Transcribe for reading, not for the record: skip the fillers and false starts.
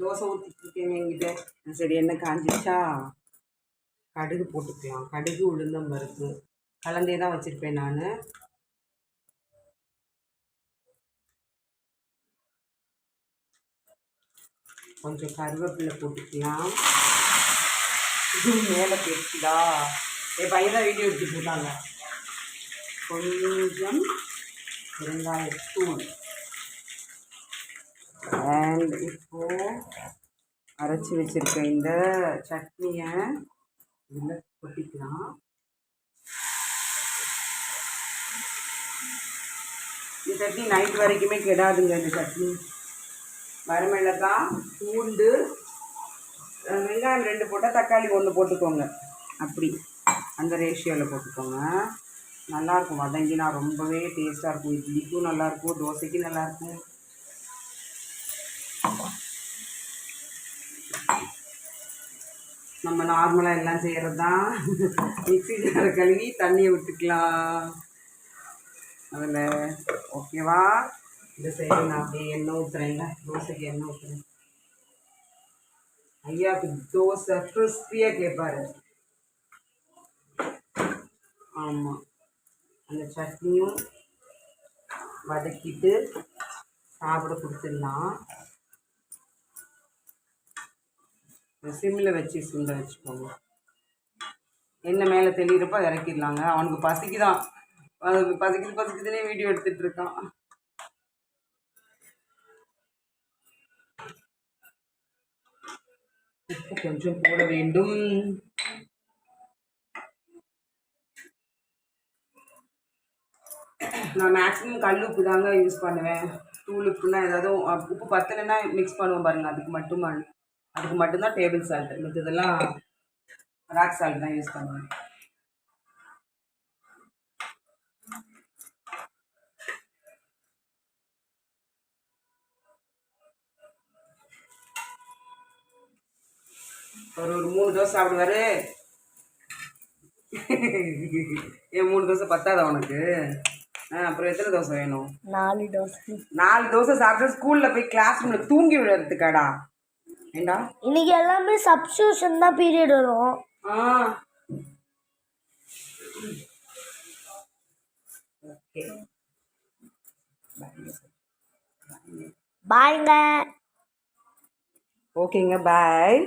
தோசை ஊற்றிட்டுருக்கேங்க என்கிட்ட. சரி எண்ணெய் காஞ்சிச்சா கடுகு போட்டுக்கலாம். கடுகு உளுந்தம் பருப்பு கலந்தே தான் வச்சுருப்பேன் நான். கொஞ்சம் கருவேப்பிலை போட்டுக்கலாம். இது மேலே பேசுதா என் பையன் தான் வீடியோ எடுத்துட்டு இருக்காங்க. கொஞ்சம் பெருங்காயத்தூள். அண்ட் இப்போது அரைச்சி வச்சுருக்க இந்த சட்னியை இதில் கொட்டிக்கலாம். இந்த சட்னி நைட் வரைக்குமே கெடாதுங்க. இந்த சட்னி வரமிளகாய், பூண்டு, வெங்காயம் 2 போட்டால் தக்காளி 1 போட்டுக்கோங்க. அப்படி அந்த ரேஷியோவில் போட்டுக்கோங்க. நல்லாயிருக்கும். வதங்கினா ரொம்பவே டேஸ்ட்டாக இருக்கும். இட்லிக்கும் நல்லாயிருக்கும், தோசைக்கும் நல்லாயிருக்கும். நம்ம நார்மலாக எல்லாம் செய்கிறது தான். மிக்ஸி ஜாரை கழுவி தண்ணியை விட்டுக்கலாம் அதில். ஓகேவா? இந்த சைடு நான் அப்படியே எண்ணெய் ஊற்றுறேங்க. தோசைக்கு எண்ணெய் ஊற்றுறேன். ஐயாவுக்கு தோசை கிறிஸ்பியாக கேட்பாரு. ஆமாம், அந்த சட்னியும் வதக்கிட்டு சாப்பிட கொடுத்துடலாம். சிம்மில் வச்சு சுண்ட வச்சுக்கோங்க. எண்ணெய் மேலே தெளிகிறப்போ இறக்கிடலாங்க. அவனுக்கு பசிக்குதான், அது பசிக்குதுன்னே வீடியோ எடுத்துகிட்டு இருக்கான். உப்பு கொஞ்சம் போட வேண்டும். நான் மேக்ஸிமம் கல் உப்பு தாங்க யூஸ் பண்ணுவேன். தூள் உப்புனா ஏதாவது உப்பு பத்தலைன்னா மிக்ஸ் பண்ணுவோம் பாருங்கள், அதுக்கு மட்டும்தான் டேபிள் சால்ட்டு. மற்றதெல்லாம் ராக் சால்ட் தான் யூஸ் பண்ணுவேன். ஒரு 3 தோசை சாப்பிடுவாரு. ஏன் 3 தோசை பத்தாதா உனக்கு? அப்புறம் எத்தனை தோசை வேணும்? 4 தோசை. 4 தோசை சாப்பிட்டு ஸ்கூலில் போய் கிளாஸ் ரூம்ல தூங்கி விடுறதுக்காடா? ஏண்டா இன்னைக்கு எல்லாமே சப்ஸ்டியூஷன் தான் பீரியட் வரும். ஓகே, பாய்ங்க. ஓகேங்க, பாய்.